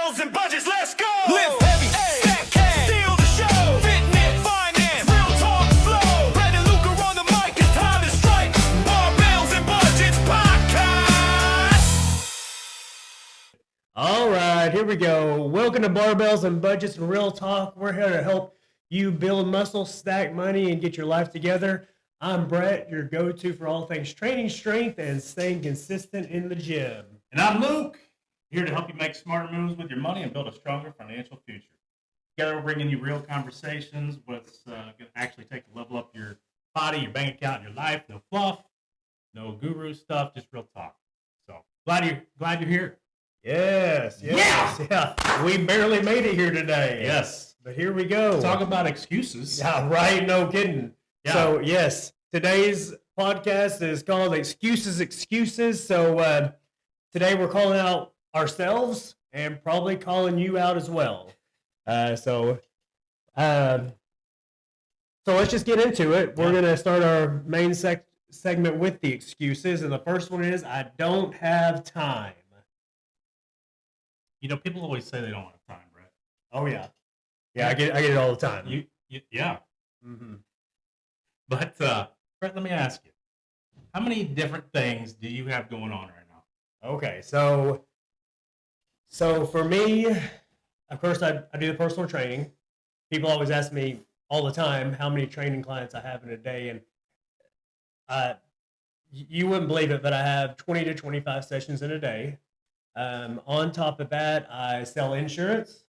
Barbells and budgets, let's go! Lift heavy, stack cash, steal the show. Fitness, finance, real talk flow. Brad and Luca on the mic, it's time to strike. Barbells and Budgets podcast. All right, here we go. Welcome to Barbells and Budgets and Real Talk. We're here to help you build muscle, stack money, and get your life together. I'm Brett, your go-to for all things training strength and staying consistent in the gym. And I'm Luke, here to help you make smarter moves with your money and build a stronger financial future. Together, we're bringing you real conversations, what's going to actually take to level up your body, your bank account, your life. No fluff, no guru stuff, just real talk. So glad you're here. Yes. Yeah. We barely made it here today. Yes, but here we go. Talk about excuses. Yeah, right. No kidding. Yeah. So yes, today's podcast is called Excuses. So today we're calling out ourselves and probably calling you out as well. So let's just get into it. We're going to start our main segment with the excuses. And the first one is, I don't have time. You know, people always say they don't have time, Brett. Oh, yeah. Yeah, I get it all the time. Yeah. Mm-hmm. But, Brett, let me ask you, how many different things do you have going on right now? Okay, so for me, of course, I do the personal training. People always ask me all the time how many training clients I have in a day, and you wouldn't believe it, but I have 20 to 25 sessions in a day. On top of that, I sell insurance.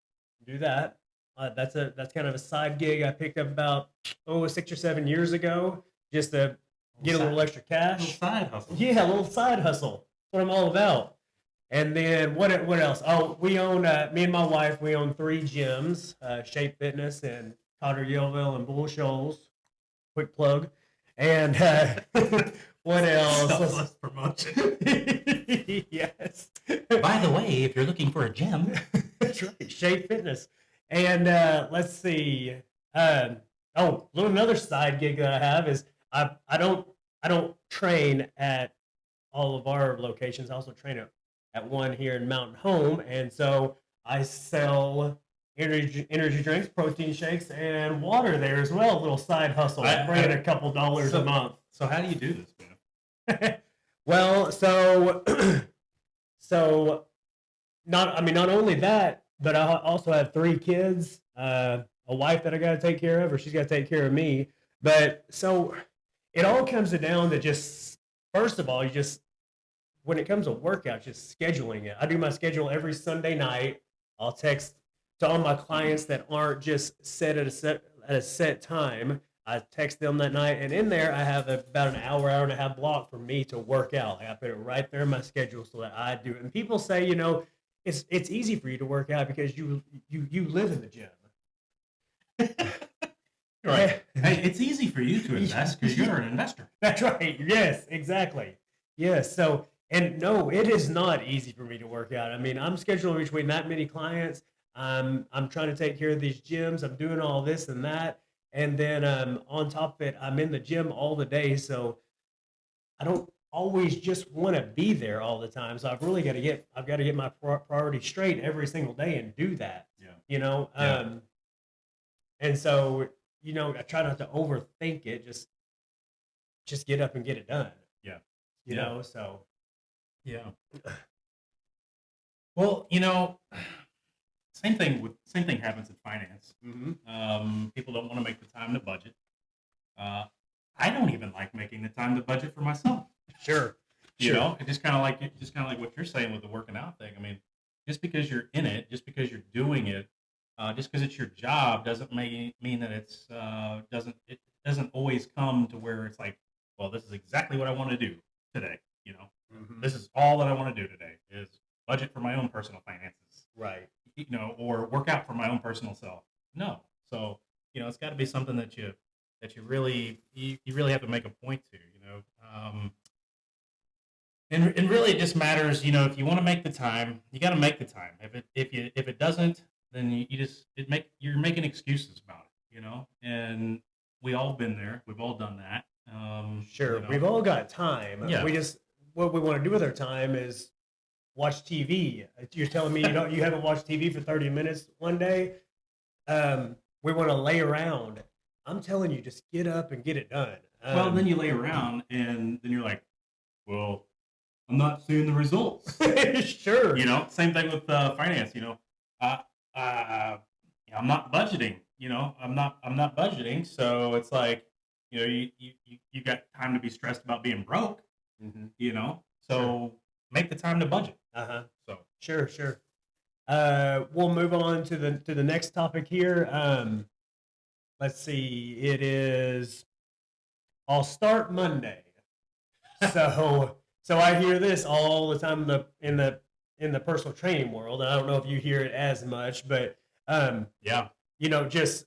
Do that. That's kind of a side gig I picked up about 6 or 7 years ago, just to get a little extra cash. A little side hustle. Yeah, a little side hustle. That's what I'm all about. And then what else? Oh, we own, me and my wife, we own 3 gyms, Shape Fitness in Cotter, Yellville, and Bull Shoals. Quick plug. And what else? Selfless promotion. Yes. By the way, if you're looking for a gym. That's right, Shape Fitness. And let's see. Another side gig that I have is I don't train at all of our locations. I also train at one here in Mountain Home, and so I sell energy drinks, protein shakes, and water there as well. A little side hustle, bringing a couple dollars a month. So how do you do this, man? Well, not only that, but I also have 3 kids, a wife that I got to take care of, or she's got to take care of me. But so it all comes down to just, first of all, when it comes to workouts, just scheduling it. I do my schedule every Sunday night. I'll text to all my clients that aren't just set at a set time. I text them that night, and in there I have about an hour and a half block for me to work out. I put it right there in my schedule so that I do it. And people say, it's easy for you to work out because you live in the gym. Right. Hey, it's easy for you to invest because you're an investor. That's right. Yes, exactly. Yes. So, and no, it is not easy for me to work out. I mean, I'm scheduling between that many clients. I'm trying to take care of these gyms. I'm doing all this and that. And then on top of it, I'm in the gym all the day. So I don't always just want to be there all the time. So I've got to get my priorities straight every single day and do that. Yeah. And so, I try not to overthink it. Just get up and get it done. Yeah. So. Yeah. Well, same thing happens in finance. Mm-hmm. People don't want to make the time to budget. I don't even like making the time to budget for myself. Sure. It just kind of like what you're saying with the working out thing. I mean, just because you're in it, just because you're doing it, just because it's your job doesn't mean that it doesn't always come to where it's like, well, this is exactly what I want to do today. Mm-hmm. This is all that I want to do today is budget for my own personal finances. Right. Or work out for my own personal self. No. So, it's got to be something that you really have to make a point to, and really it just matters, if you want to make the time, you got to make the time. If it doesn't, then you're making excuses about it, and we all been there. We've all done that. Sure. We've all got time. Yeah. What we want to do with our time is watch TV. You're telling me you haven't watched TV for 30 minutes one day. We want to lay around. I'm telling you, just get up and get it done. Well, then you lay around, and then you're like, well, I'm not seeing the results. Sure. You know, same thing with finance. You know, I'm not budgeting. You know, I'm not budgeting. So it's like, you know, you got time to be stressed about being broke. Mm-hmm. You know, so make the time to budget. So Sure. We'll move on to the next topic here. Let's see. It is. I'll start Monday. So I hear this all the time in the personal training world, and I don't know if you hear it as much, but yeah, you know, just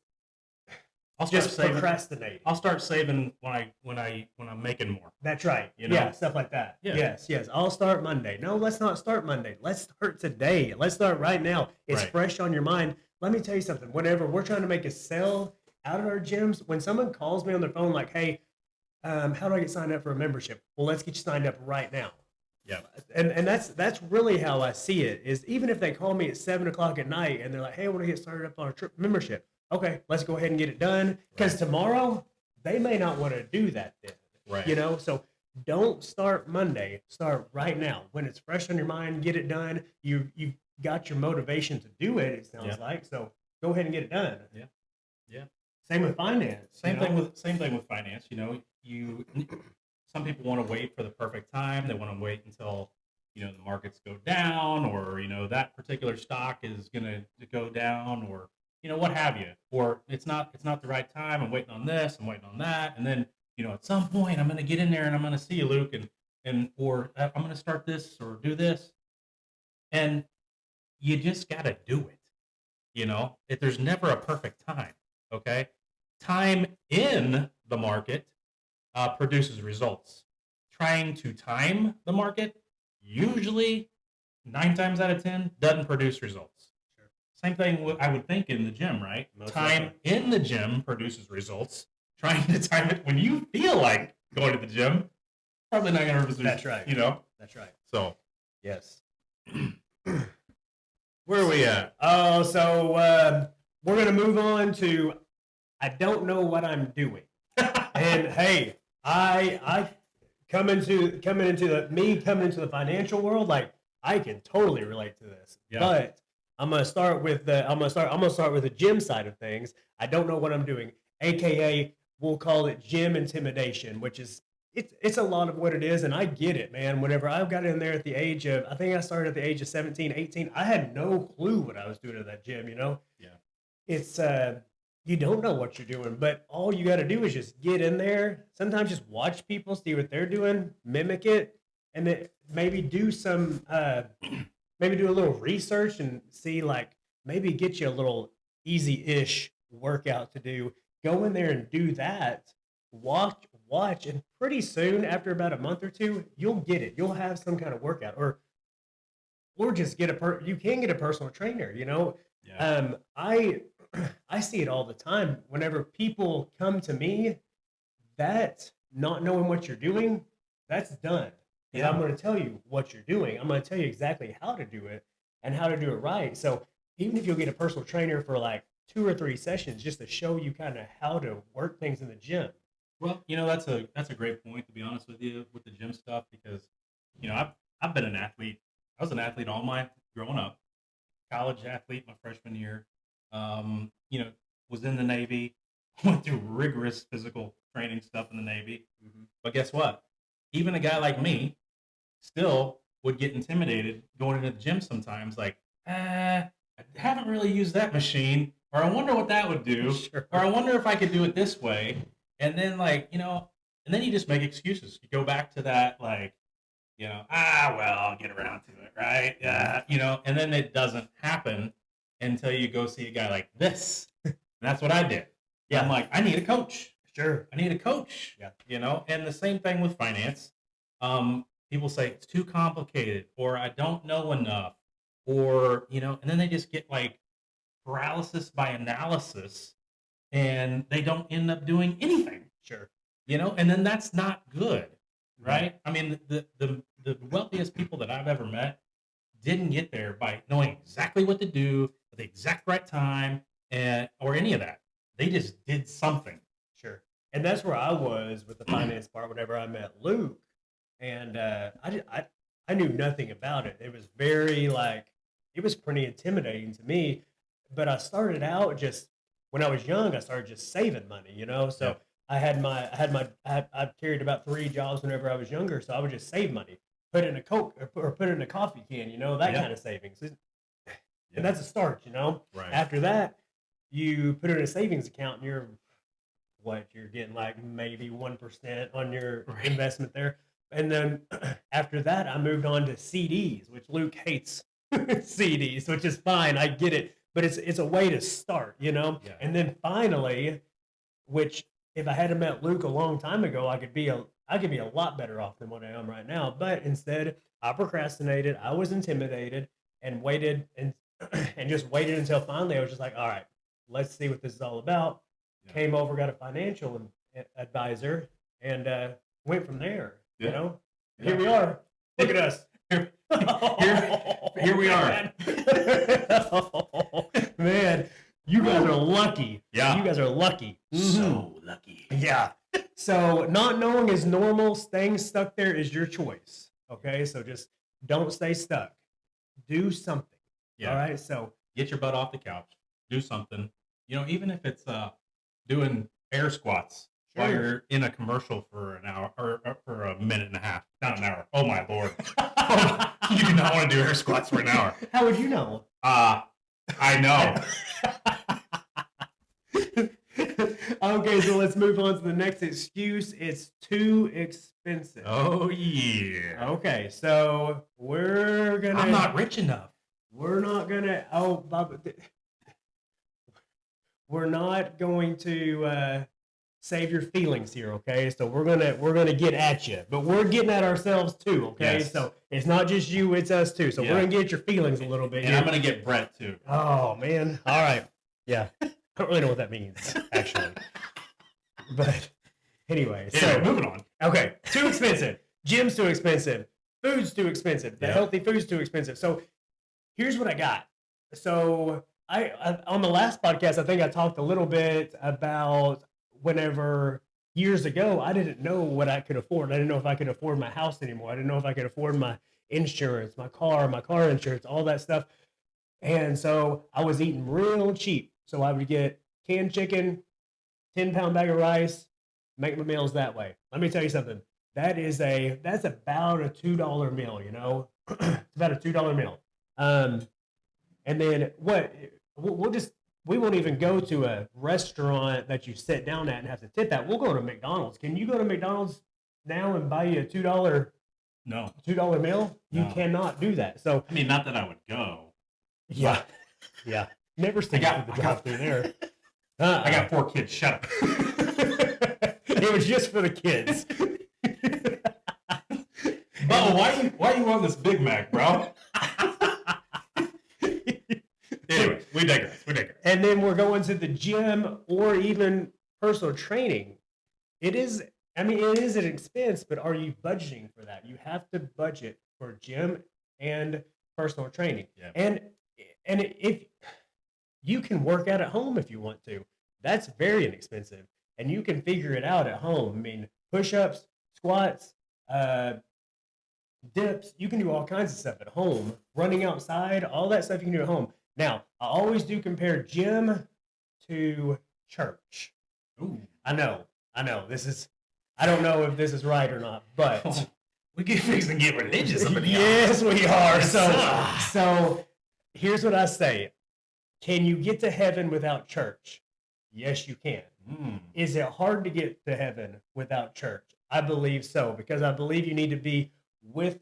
procrastinate. I'll start saving when I'm making more. That's right. You know? Yeah, stuff like that. Yeah. Yes. I'll start Monday. No, let's not start Monday. Let's start today. Let's start right now. It's Right. fresh on your mind. Let me tell you something. Whenever we're trying to make a sale out of our gyms, when someone calls me on their phone like, hey, how do I get signed up for a membership? Well, let's get you signed up right now. Yeah. And that's really how I see it, is even if they call me at 7:00 at night and they're like, hey, I want to get started up on a trip membership. Okay, let's go ahead and get it done. Because tomorrow they may not want to do that then. Right. You know, so don't start Monday. Start right now. When it's fresh on your mind, get it done. You got your motivation to do it, it sounds like. So go ahead and get it done. Yeah. Yeah. Same with finance. Same thing with finance. You know, some people want to wait for the perfect time. They want to wait until, you know, the markets go down, or, you know, that particular stock is going to go down, or, you know, what have you, or it's not the right time. I'm waiting on this, I'm waiting on that, and then, you know, at some point I'm going to get in there and I'm going to see you, Luke, or I'm going to start this or do this, and you just got to do it. You know, there's never a perfect time. Okay, time in the market produces results. Trying to time the market, usually 9 times out of 10, doesn't produce results. Sure. Same thing I would think in the gym, right? Most Time likely. in the gym produces results. Trying to time it when you feel like going to the gym, probably not going to produce. That's right. You know? That's right. So, Yes. where are we at? Oh, so we're going to move on to I don't know what I'm doing. And hey, I coming into the financial world, like I can totally relate to this. Yeah. But I'm gonna start with the gym side of things. I don't know what I'm doing, aka we'll call it gym intimidation, which is it's a lot of what it is, and I get it, man. Whenever I got in there at the age of, I think I started at the age of 17, 18, I had no clue what I was doing at that gym, you know? Yeah. It's you don't know what you're doing, but all you got to do is just get in there. Sometimes just watch people, see what they're doing, mimic it, and then maybe do maybe do a little research and see, like, maybe get you a little easy-ish workout to do. Go in there and do that. Watch, and pretty soon, after about a month or two, you'll get it. You'll have some kind of workout, or just get you can get a personal trainer, you know? Yeah. I see it all the time. Whenever people come to me, that not knowing what you're doing, that's done. And I'm going to tell you what you're doing. I'm going to tell you exactly how to do it and how to do it right. So even if you'll get a personal trainer for like 2 or 3 sessions, just to show you kind of how to work things in the gym. Well, you know, that's a great point, to be honest with you, with the gym stuff, because, you know, I've been an athlete. I was an athlete all my growing up. College athlete my freshman year. You know, was in the Navy, went through rigorous physical training stuff in the Navy. Mm-hmm. But guess what? Even a guy like me still would get intimidated going into the gym sometimes. Like, I haven't really used that machine, or I wonder what that would do, Sure. or I wonder if I could do it this way. And then, like, you know, and then you just make excuses. You go back to that, like, you know, well, I'll get around to it, right? Yeah, you know, and then it doesn't happen until you go see a guy like this. And that's what I did. Yeah. I'm like, I need a coach. Sure. I need a coach. Yeah. You know, and the same thing with finance. People say it's too complicated, or I don't know enough, or, you know, and then they just get like paralysis by analysis, and they don't end up doing anything. Sure. You know, and then that's not good, right? I mean, the wealthiest people that I've ever met didn't get there by knowing exactly what to do at the exact right time or any of that. They just did something. Sure. And that's where I was with the finance part whenever I met Luke. And I knew nothing about it. It was very like, it was pretty intimidating to me. But I started out just, when I was young, I started just saving money, you know? So I carried about 3 jobs whenever I was younger. So I would just save money, put it in a Coke or put it in a coffee can, you know, that kind of savings. And that's a start, you know? Right. After that, you put it in a savings account and you're getting like maybe 1% on your investment there. And then after that, I moved on to CDs, which Luke hates CDs, which is fine. I get it, but it's a way to start, you know? Yeah. And then finally, which if I had met Luke a long time ago, I could be a lot better off than what I am right now. But instead, I procrastinated, I was intimidated, and waited and just waited until finally I was just like, all right, let's see what this is all about. Yeah. Came over, got a financial advisor, and went from there. Yeah. You know, Yeah. here we are. Look at us. Here we are. Man, you guys are lucky. Yeah. You guys are lucky. So lucky. Yeah. So not knowing is normal. Staying stuck there is your choice. Okay. So just don't stay stuck. Do something. Yeah. All right. So Get your butt off the couch. Do something. You know, even if it's doing air squats while Sure. you're in a commercial for an hour or for a minute and a half. Not an hour. Oh my lord. You do not want to do air squats for an hour. how would you know? I know. Okay, so let's move on to the next excuse. It's too expensive. Oh yeah. Okay, so we're gonna. I'm not rich enough. We're not gonna. Oh, Bob, we're not going to save your feelings here. Okay, so we're gonna get at you, but we're getting at ourselves too. Okay, Yes. so it's not just you; it's us too. So Yeah. we're gonna get your feelings a little bit. And here. I'm gonna get Brett too. Oh man! All right, yeah. I don't really know what that means actually, but anyway. So Anyway, moving on. okay, too expensive. Gym's too expensive. Food's too expensive. The Yeah. healthy food's too expensive. So here's what I got. So I on the last podcast, I think I talked a little bit about whenever years ago I didn't know what I could afford. I didn't know if I could afford my house anymore. I didn't know if I could afford my insurance, my car insurance, all that stuff. And so I was eating real cheap. So I would get canned chicken, 10-pound bag of rice, make my meals that way. Let me tell you something. That's about a $2 meal, you know? It's about a $2 meal. And then we won't even go to a restaurant that you sit down at and have to tip that. We'll go to McDonald's. Can you go to McDonald's now and buy you a $2 meal? You No. cannot do that. So I mean, not that I would go. yeah. Yeah. Never seen got- the I drive got- through there. I got 4 kids. Shut up. It was just for the kids. Bubba, why you want this Big Mac, bro? Anyway, we digress. And then we're going to the gym or even personal training. It is an expense, but are you budgeting for that? You have to budget for gym and personal training. Yeah. And if you can work out at home if you want to, that's very inexpensive. And you can figure it out at home. I mean, push-ups, squats, dips, you can do all kinds of stuff at home. Running outside, all that stuff you can do at home. Now, I always do compare gym to church. Ooh. I know. I don't know if this is right or not, but We get fixed and get religious up in here. yes, we are. Yes, So here's what I say. Can you get to heaven without church? Yes, you can. Is it hard to get to heaven without church? I believe so, because I believe you need to be with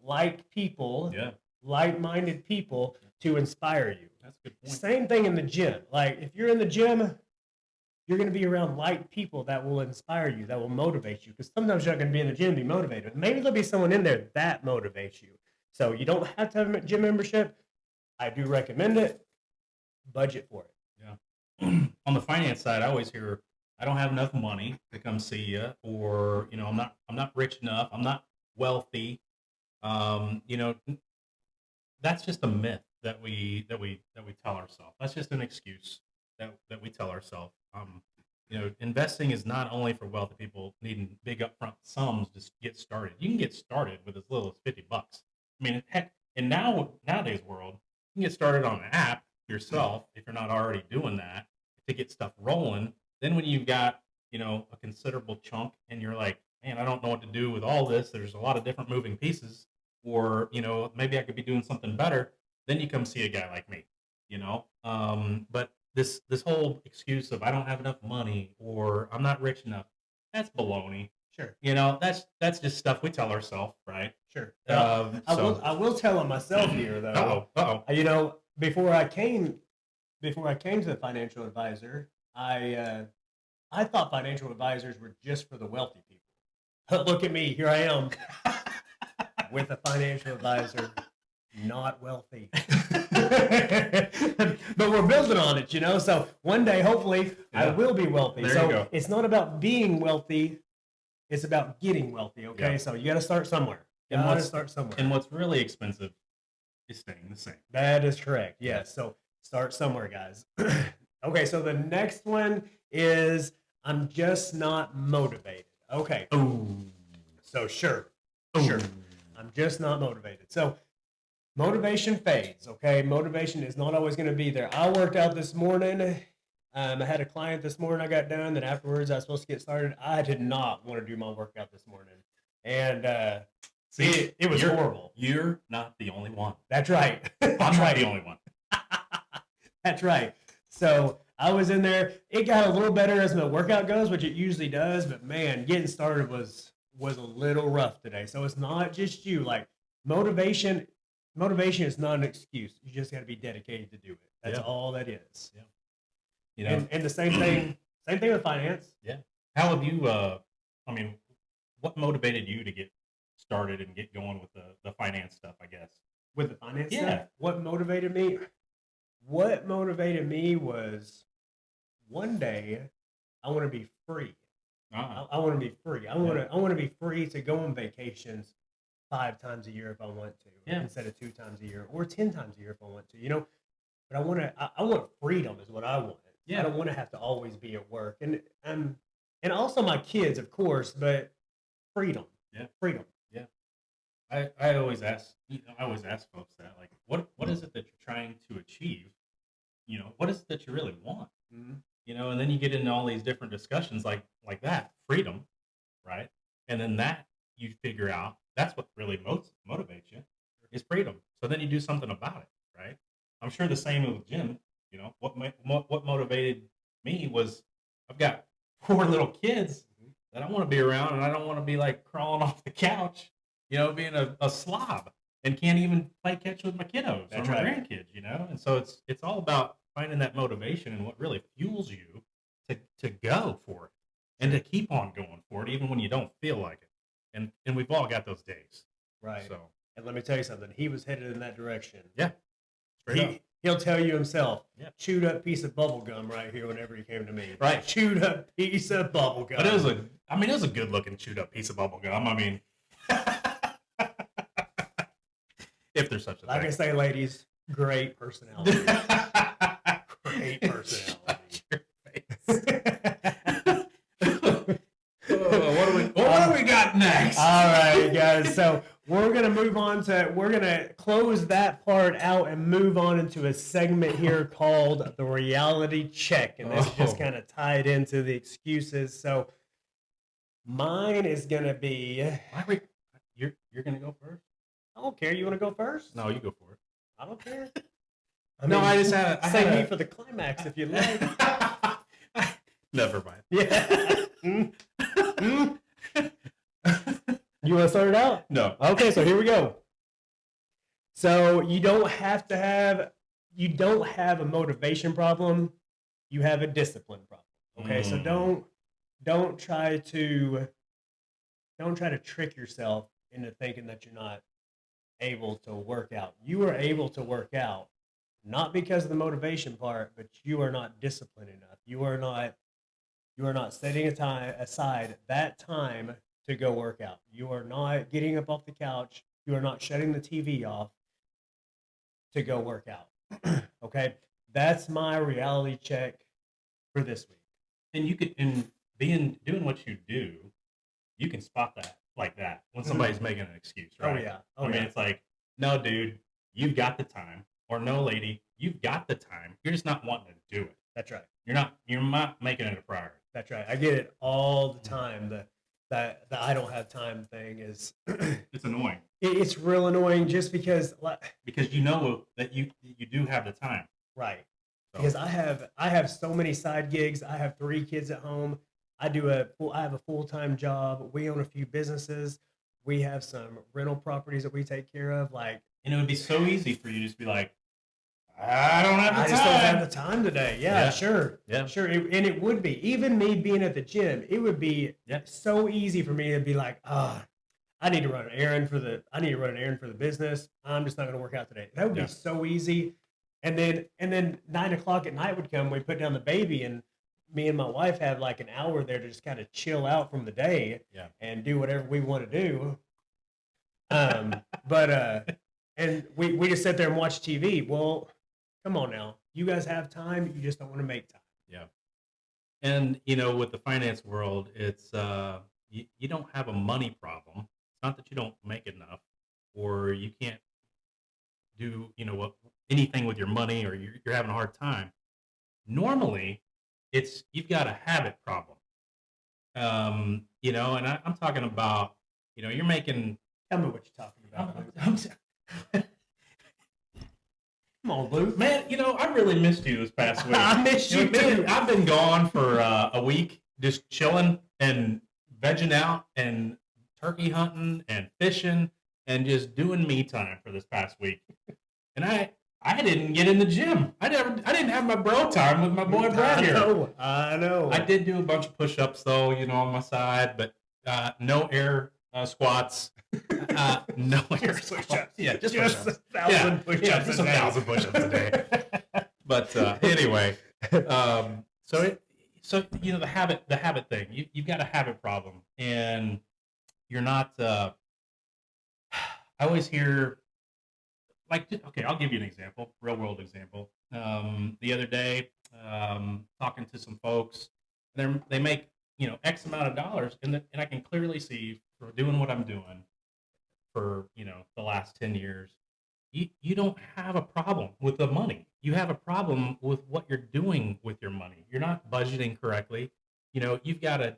like people, Yeah, like-minded people to inspire you. that's a good point. Same thing in the gym. Like if you're in the gym, you're going to be around like people that will inspire you, that will motivate you. Because sometimes you're not going to be in the gym, be motivated. Maybe there'll be someone in there that motivates you. So you don't have to have a gym membership. I do recommend it. Budget for it. On the finance side, I always hear, I don't have enough money to come see you, or I'm not rich enough, I'm not wealthy. that's just a myth that we tell ourselves. That's just an excuse that we tell ourselves. Investing is not only for wealthy people needing big upfront sums to get started. You can get started with as little as $50. I mean, heck, in nowadays world, you can get started on an app yourself if you're not already doing that to get stuff rolling. Then when you've got a considerable chunk and you're like, man, I don't know what to do with all this. There's a lot of different moving pieces, or maybe I could be doing something better. Then you come see a guy like me. But this whole excuse of I don't have enough money or I'm not rich enough, that's baloney. Sure. That's just stuff we tell ourselves, right? Sure. So I will tell on myself here though. Before I came to the financial advisor, I thought financial advisors were just for the wealthy people. But look at me, here I am with a financial advisor, not wealthy. But we're building on it, So one day, hopefully, I Yeah. will be wealthy. There So you go. it's not about being wealthy; it's about getting wealthy. Okay, Yeah. so you got to start somewhere. And Got to what's- start somewhere. And what's really expensive is staying the same. That is correct. Yes. So start somewhere, guys. Okay. So the next one is I'm just not motivated. Okay. Oh, So sure. I'm just not motivated. So motivation fades. Okay. Motivation is not always going to be there. I worked out this morning. I had a client this morning I got done. Then afterwards I was supposed to get started. I did not want to do my workout this morning. And See, it was horrible. You're not the only one. That's right. I'm That's not right. the only one. That's right. So I was in there. It got a little better as my workout goes, which it usually does. But man, getting started was a little rough today. So it's not just you. Like motivation is not an excuse. You just got to be dedicated to do it. That's Yeah. all that is. Yeah. And the same thing with finance. Yeah. How have you? What motivated you to get started and get going with the finance stuff? I guess. With the finance Yeah. stuff, what motivated me? What motivated me was one day I want to be free. I want to be free. I want to be free to go on vacations 5 times a year if I want to, Yeah. instead of 2 times a year or 10 times a year if I want to. But I want freedom is what I want. Yeah. I don't want to have to always be at work, and also my kids, of course, but freedom. Yeah. Freedom. I always ask folks that, like, what is it that you're trying to achieve? What is it that you really want? Mhm. And then you get into all these different discussions like that, freedom, right? And then that you figure out that's what really motivates you is freedom. So then you do something about it, right? I'm sure the same with Jim. What motivated me was I've got 4 little kids that I want to be around, and I don't want to be like crawling off the couch, being a slob and can't even play catch with my kiddos That's or my right. grandkids, And so it's all about finding that motivation and what really fuels you to go for it and to keep on going for it, even when you don't feel like it. And we've all got those days. Right. So And let me tell you something. He was headed in that direction. yeah, straight up. He'll tell you himself. Yeah. Chewed up piece of bubble gum right here. Whenever he came to me, Right. Chewed up piece of bubble gum. But it was a good looking chewed up piece of bubble gum. I mean, if there's such a Like I thing. say, ladies, great personality. Great personality. What do we got next? All right, guys. So we're gonna close that part out and move on into a segment here called the reality check, and this is just Oh. kind of tied into the excuses. So mine is gonna be. You're gonna go first? I don't care. You want to go first? No, you go for it. I don't care. No, I just had I Save had me a- for the climax if you like. Never mind. Yeah. You want to start it out? No. Okay, so here we go. So you don't have a motivation problem. You have a discipline problem. Okay, so don't try to trick yourself into thinking that you're not able to work out. You are able to work out, not because of the motivation part, but you are not disciplined enough. You are not setting aside that time to go work out. You are not getting up off the couch. You are not shutting the TV off to go work out. Okay. That's my reality check for this week. And you could, in doing what you do, you can spot that like that when somebody's making an excuse, right? Oh, yeah. Oh, I mean, yeah. it's like, no, dude, you've got the time, or no, lady, you've got the time. You're just not wanting to do it. That's right. You're not making it a priority. That's right. I get it all the time. The I don't have time thing is It's annoying it's real annoying just because because you know that you do have the time. right. So, Because I have so many side gigs. I have 3 kids at home. I have a full-time job. We own a few businesses. We have some rental properties that we take care of. Like, and it would be so easy for you to just be like, I don't have the I time. just don't have the time today. Yeah, Yeah. sure. Yeah. Sure. And it would be, even me being at the gym, it would be Yeah. so easy for me to be like, I need to run an errand for the business. I'm just not going to work out today. That would Yeah. be so easy. And then 9 o'clock at night would come. We put down the baby, and me and my wife have like an hour there to just kind of chill out from the day Yeah. and do whatever we want to do. And we just sit there and watch TV. Well, come on now. You guys have time. You just don't want to make time. Yeah. And, with the finance world, it's, you don't have a money problem. It's not that you don't make enough or you can't do, anything with your money or you're having a hard time. Normally, it's, you've got a habit problem. And I'm talking about, you're making, Tell me what you're talking about, Luke. I'm, Come on, Luke. man, I really missed you this past week. I missed you too. I've been gone for a week, just chilling and vegging out and turkey hunting and fishing and just doing me time for this past week. And I didn't get in the gym. I didn't have my bro time with my boy Brad here. I know. I did do a bunch of push-ups though, on my side, but no air squats. No air squats. Yeah, just push-ups. 1,000 push-ups. Yeah, just a a day. 1,000 push-ups a day. But anyway, so the habit thing. You've got a habit problem, and you're not. I always hear, okay, I'll give you an example, real world example. The other day, talking to some folks, they make X amount of dollars, and I can clearly see for doing what I'm doing for the last 10 years, you don't have a problem with the money. You have a problem with what you're doing with your money. You're not budgeting correctly. You've got a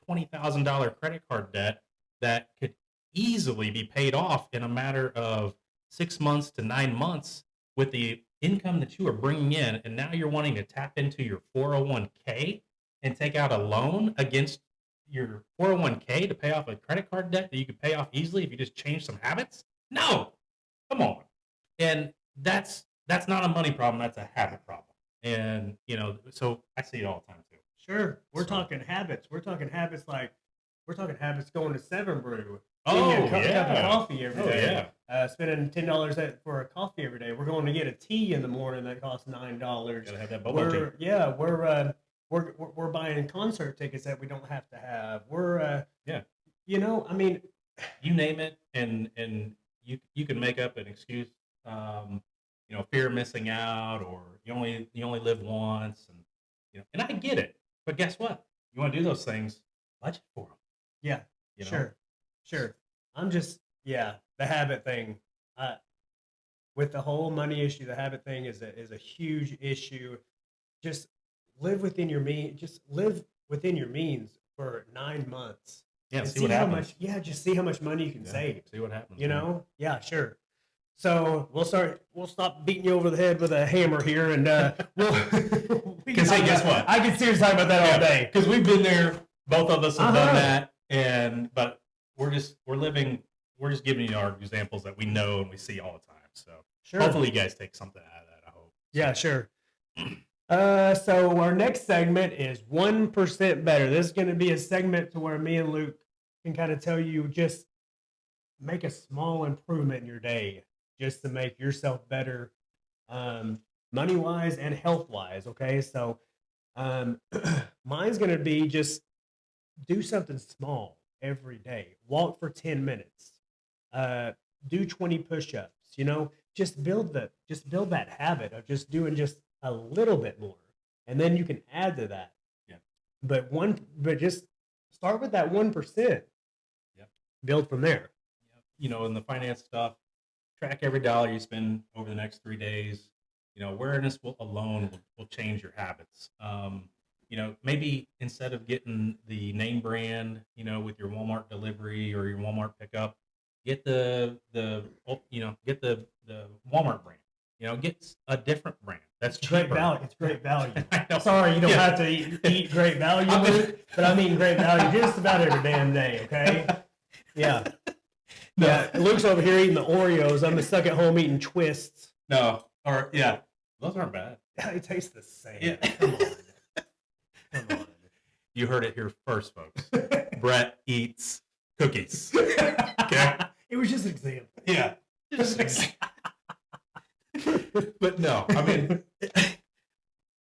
$20,000 credit card debt that could easily be paid off in a matter of 6 months to 9 months with the income that you are bringing in, and now you're wanting to tap into your 401k and take out a loan against your 401k to pay off a credit card debt that you could pay off easily if you just change some habits? No, come on. And that's not a money problem. That's a habit problem. And so I see it all the time too. Sure. We're So- talking habits. We're talking habits going to Seven Brew. Oh, getting a cup yeah. of coffee every Oh, day. yeah. Spending $10 for a coffee every day. We're going to get a tea in the morning that costs $9. Gotta have that bubble tea. We're buying concert tickets that we don't have to have. We're Yeah. I mean, You name it, and you can make up an excuse. Fear of missing out, or you only live once, and and I get it. But guess what? You want to do those things, budget for them. yeah, sure. I'm just the habit thing. With the whole money issue, the habit thing is a huge issue. Just live within your means. Just live within your means for 9 months. Yeah, And see what how happens. much. Yeah, just see how much money you can Yeah, save. see what happens. Yeah, sure. So we'll stop beating you over the head with a hammer here, and Because hey, guess what? I could seriously talk about that all day. Because we've been there. Both of us have Uh-huh. done that, but we're just giving you our examples that we know and we see all the time. So Sure. hopefully you guys take something out of that. I hope. Yeah, sure. So our next segment is 1% better. This is going to be a segment to where me and Luke can kind of tell you just make a small improvement in your day just to make yourself better, money wise and health wise. Okay, so mine's going to be just do something small every day. Walk for 10 minutes. Do 20 push-ups. just build that habit of just doing just a little bit more, and then you can add to that. Yeah. But just start with that 1%. Yep. Build from there. You know, in the finance stuff, track every dollar you spend over the next 3 days. You know, awareness alone will change your habits. You know, maybe instead of getting the name brand, you know, with your Walmart delivery or your Walmart pickup, get the Walmart brand. You know, get a different brand. That's Great cheaper. value. It's great value. I know. Sorry, you don't Yeah. have to eat great value, Luke, but I mean great value just about every damn day. Okay. Yeah. No. Yeah. Luke's over here eating the Oreos. I'm stuck at home eating Twists. No, or yeah, those aren't bad. They taste the same. Yeah. Come on. Come on. You heard it here first, folks. Brett eats cookies. Okay. It was just an example. Yeah. But no, I mean,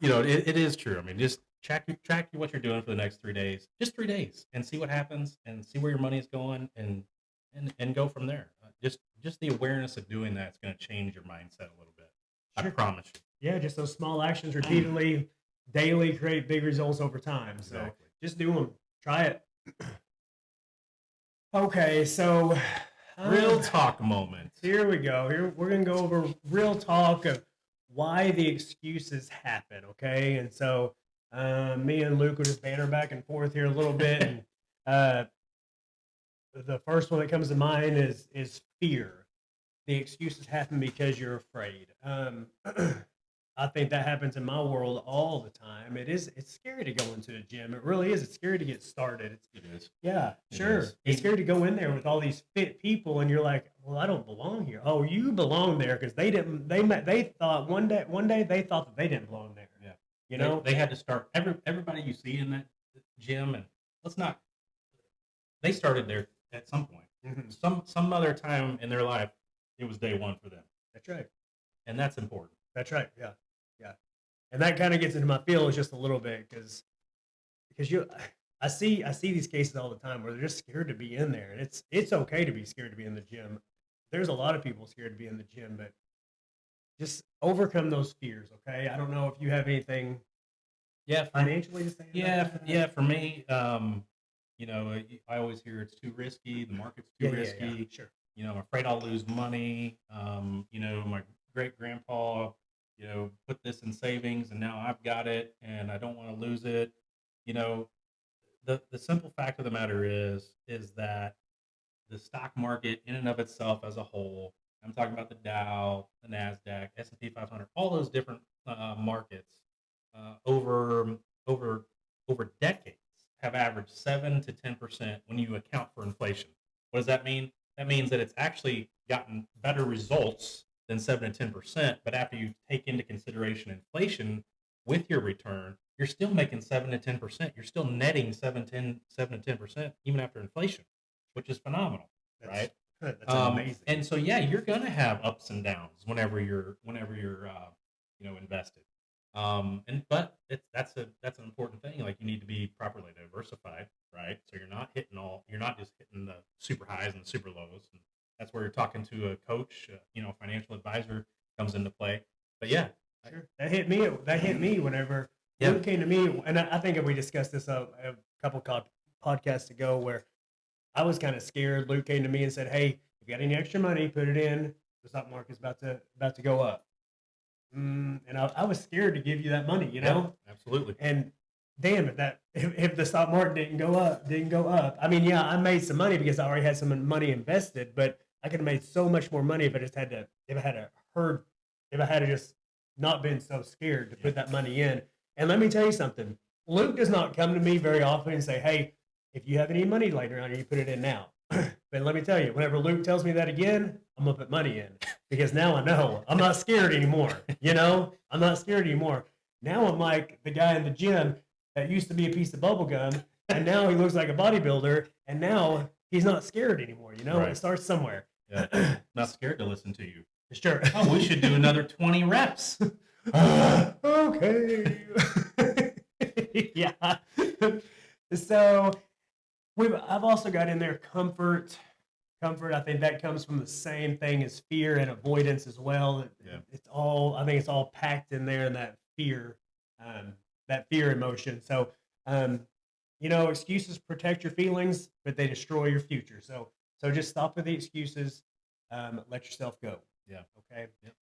you know, it is true. I mean, just track what you're doing for the next 3 days, just 3 days, and see what happens, and see where your money is going, and go from there. Just the awareness of doing that is going to change your mindset a little bit. I Sure. promise you. Yeah, just those small actions repeatedly, daily create big results over time. So Exactly. just do them. Try it. Okay, so Real talk moment. here we go. Here we're gonna go over real talk of why the excuses happen. Okay, and so me and Luke will just banter back and forth here a little bit. And the first one that comes to mind is fear. The excuses happen because you're afraid. I think that happens in my world all the time. It's scary to go into a gym. It really is. It's scary to get started. It is. Yeah, It sure. is. It's scary to go in there with all these fit people, and you're like, "Well, I don't belong here." Oh, you belong there because they didn't. They thought one day they thought that they didn't belong there. Yeah. You know. They had to start everybody you see in that gym, and they started there at some point. Mhm. Some other time in their life, it was day one for them, That's right. and that's important. That's right. Yeah, yeah. And that kind of gets into my feelings just a little bit because I see these cases all the time where they're just scared to be in there, and it's okay to be scared to be in the gym. There's a lot of people scared to be in the gym, but just overcome those fears. Okay. I don't know if you have anything Yeah, financially to say. about that? For me, you know, I always hear it's too risky. The market's too risky. Yeah, sure. You know, I'm afraid I'll lose money. You know, my great grandpa, you know, put this in savings, and now I've got it, and I don't want to lose it. You know, the simple fact of the matter is that the stock market in and of itself as a whole, I'm talking about the Dow, the Nasdaq, S&P 500, all those different markets over decades have averaged 7 to 10% when you account for inflation. What does that mean? That means that it's actually gotten better results than 7 to 10%. But after you take into consideration inflation with your return, you're still making 7 to 10%. You're still netting 7 to 10% even after inflation, which is phenomenal, right? That's amazing. And so, yeah, you're going to have ups and downs whenever you're you know, invested. But that's an important thing. Like, you need to be properly diversified, right? So you're not just hitting the super highs and the super lows. And that's where you're talking to a coach, you know, financial advisor comes into play. But yeah, Sure. That hit me. That hit me whenever Yeah. Luke came to me, and I think we discussed this a couple podcasts ago, where I was kind of scared. Luke came to me and said, "Hey, if you got any extra money, put it in. The stock market's about to go up." And I was scared to give you that money, you know. yeah, absolutely. And damn, if the stock market didn't go up. I mean, yeah, I made some money because I already had some money invested, but I could have made so much more money if I had just not been so scared to put that money in. And let me tell you something. Luke does not come to me very often and say, "Hey, if you have any money laying around, you put it in now." But let me tell you, whenever Luke tells me that again, I'm gonna put money in because now I know I'm not scared anymore. You know, I'm not scared anymore. Now I'm like the guy in the gym that used to be a piece of bubble gum, and now he looks like a bodybuilder, and now he's not scared anymore. You know, Right. It starts somewhere. Yeah. Not scared to listen to you. Sure. Oh, we should do another 20 reps. Okay. Yeah. So I've also got in there comfort comfort. I think that comes from the same thing as fear and avoidance as well. It's all, I think it's all packed in there in that fear emotion. So, excuses protect your feelings, but they destroy your future. So just stop with the excuses. Let yourself go. Yeah. Okay. Yep.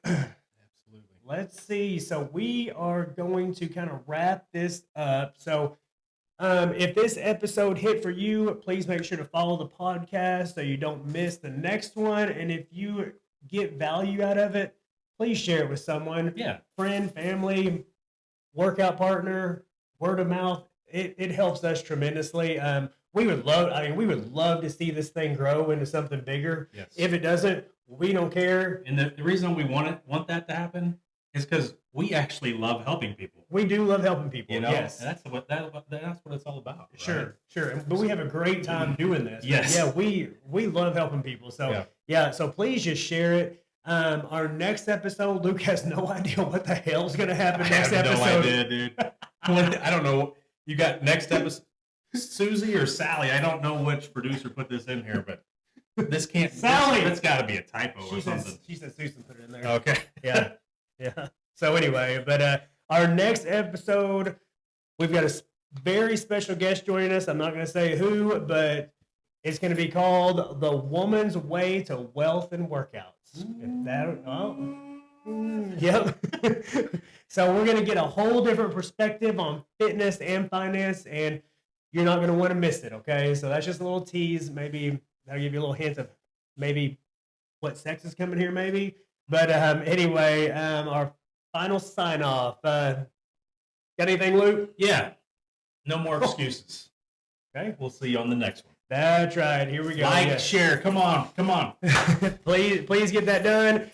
Absolutely. Let's see. So we are going to kind of wrap this up. So if this episode hit for you, please make sure to follow the podcast so you don't miss the next one. And if you get value out of it, please share it with someone. Yeah. Friend, family, workout partner, word of mouth. It helps us tremendously. We would love to see this thing grow into something bigger. Yes. If it doesn't, we don't care. And the reason we want that to happen is because we actually love helping people. We do love helping people. Yes. And that's what it's all about. Right? Sure. But we have a great time doing this. Yes. Yeah, we love helping people. So so please just share it. Our next episode, Luke has no idea what the hell's gonna happen next episode. No idea, dude. I don't know. You got next episode, Susie or Sally? I don't know which producer put this in here, but this can't. Sally! It's got to be a typo or something. She said Susan put it in there. Okay. Yeah. So anyway, but our next episode, we've got a very special guest joining us. I'm not going to say who, but it's going to be called "The Woman's Way to Wealth and Workouts." Yep. So we're going to get a whole different perspective on fitness and finance, and you're not going to want to miss it, okay? So that's just a little tease. Maybe that'll give you a little hint of maybe what sex is coming here, maybe. But anyway, our final sign-off. Got anything, Luke? Yeah. No more excuses. Okay. We'll see you on the next one. That's right. Here we go. Like, share. Come on. Please get that done.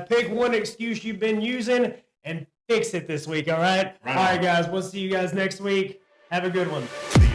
Pick one excuse you've been using and fix it this week, all right? Right All on. right, guys. We'll see you guys next week. Have a good one.